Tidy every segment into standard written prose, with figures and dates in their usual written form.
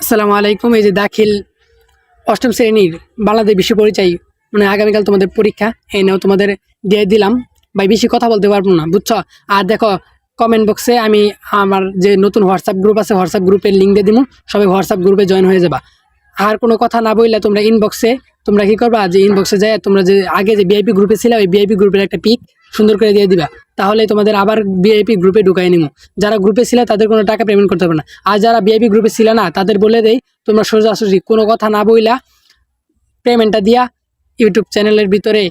আসসালামু আলাইকুম। এই যে দাখিল অষ্টম শ্রেণীর বাংলাদেশ বিশ্ব পরিচয় মানে আগামীকাল তোমাদের পরীক্ষা, এই নাও তোমাদের দিয়ে দিলাম। ভাই বেশি কথা বলতে পারবো না, বুঝছো? আর দেখো, কমেন্ট বক্সে আমি আমার যে নতুন হোয়াটসঅ্যাপ গ্রুপ আছে, হোয়াটসঅ্যাপ গ্রুপের লিঙ্ক দিয়ে দিব। সবাই হোয়াটসঅ্যাপ গ্রুপে জয়েন হয়ে যাবা। আর কোনো কথা না বললে তোমরা ইনবক্সে তোমরা কি করবা, যে ইনবক্সে যায় তোমরা যে আগে যে ভিআইপি গ্রুপে ছিলে ওই ভিআইপি গ্রুপের একটা পিক সুন্দর করে দিয়ে দিবা। তাহলে তোমাদের আবার ভিআইপি গ্রুপে ঢুকাই নিমো। যারা গ্রুপে ছিল তাদের কোনো টাকা পেমেন্ট করতে হবে না। আর যারা ভিআইপি গ্রুপে ছিল না তাদের বলে দেই, তোমরা সোজাসুজি কোনো কথা না বইলা পেমেন্টটা দিয়া ইউটিউব চ্যানেলের ভিতরে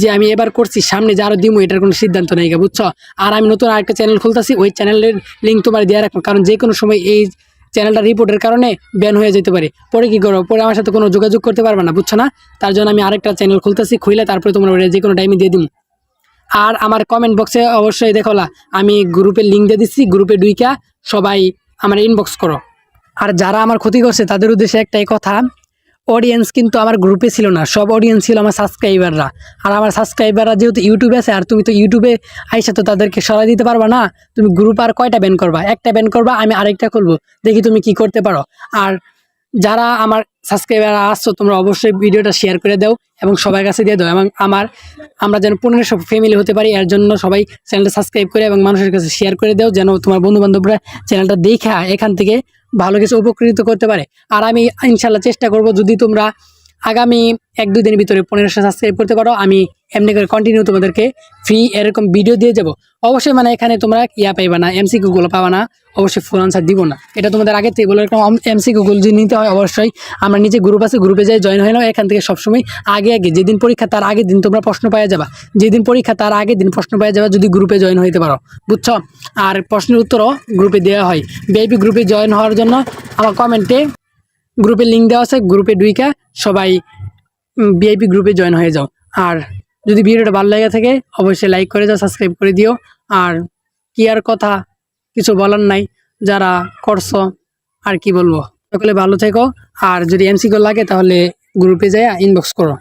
যে আমি এবার করছি, সামনে যে আরও দিমু এটার কোনো সিদ্ধান্ত নেই, বুঝছো? আর আমি নতুন আরেকটা চ্যানেল খুলতেছি, ওই চ্যানেলের লিঙ্ক তোমার দিয়ে রাখবো, কারণ যে কোনো সময় এই চ্যানেলটা রিপোর্টের কারণে ব্যান হয়ে যেতে পারে। পরে কি করো, পরে আমার সাথে কোনো যোগাযোগ করতে পারবে না, বুঝছো না? তার জন্য আমি আরেকটা চ্যানেল খুলতেছি, খুলে তারপরে তোমরা যে কোনো টাইমে দিয়ে দিবো। আর আমার কমেন্ট বক্সে অবশ্যই দেখোলা, আমি গ্রুপের লিঙ্ক দিয়ে দিচ্ছি, গ্রুপে ডুইকা সবাই আমার ইনবক্স করো। আর যারা আমার ক্ষতি করছে তাদের উদ্দেশ্যে একটাই কথা, অডিয়েন্স কিন্তু আমার গ্রুপে ছিল না, সব অডিয়েন্স ছিল আমার সাবস্ক্রাইবাররা। আর আমার সাবস্ক্রাইবাররা যেহেতু ইউটিউবে আছে, আর তুমি তো ইউটিউবে আইসা তো তাদেরকে সরাই দিতে পারবা না। তুমি গ্রুপ আর কয়টা ব্যান করবা? একটা ব্যান করবা, আমি আরেকটা খুলবো, দেখি তুমি কি করতে পারো। আর যারা আমার সাবস্ক্রাইবার আসছো, তোমরা অবশ্যই ভিডিওটা শেয়ার করে দাও এবং সবার কাছে দিয়ে দাও, এবং আমরা যেন 1500 ফ্যামিলি হতে পারি, এর জন্য সবাই চ্যানেলটা সাবস্ক্রাইব করে এবং মানুষের কাছে শেয়ার করে দাও, যেন তোমার বন্ধুবান্ধবরা চ্যানেলটা দেখা এখান থেকে ভালো কিছু উপকৃত করতে পারে। আর আমি ইনশাল্লাহ চেষ্টা করব, যদি তোমরা আগামী 1-2 দিনের ভিতরে 1500 সাবস্ক্রাইব করতে পারো, আমি এমনি করে কন্টিনিউ তোমাদেরকে ফ্রি এরকম ভিডিও দিয়ে যাব। অবশ্যই মানে এখানে তোমরা পাইবা না, এমসিকিউগুলো পাবা না, অবশ্যই ফুল আনসার দিব না, এটা তোমাদের আগে থেকে বলে এরকম। এমসিকিউগুলো যদি নিতে হয় অবশ্যই আমরা নিচে গ্রুপ আছে, গ্রুপে যাই জয়েন হয়ে নাও। এখান থেকে সবসময় আগে যেদিন পরীক্ষা তার আগের দিন তোমরা প্রশ্ন পাওয়া যাবা, যেদিন পরীক্ষা তার আগের দিন প্রশ্ন পাওয়া যাবা, যদি গ্রুপে জয়েন হইতে পারো, বুঝছো? আর প্রশ্নের উত্তরও গ্রুপে দেওয়া হয়। ভিআইপি গ্রুপে জয়েন হওয়ার জন্য আমার কমেন্টে গ্রুপের লিঙ্ক দেওয়া আছে, গ্রুপে ঢুইকা সবাই ভিআইপি গ্রুপে জয়েন হয়ে যাও। আর যদি ভিডিওটা ভালো লাগে থাকে অবশ্যই লাইক করে যাও, সাবস্ক্রাইব করে দিও। আর কি আর কথা, কিছু বলার নাই, যারা করছো আর কি বলবো। সকলে ভালো থেকো। আর যদি এমসিকিউ লাগে তাহলে গ্রুপে যায় ইনবক্স করো।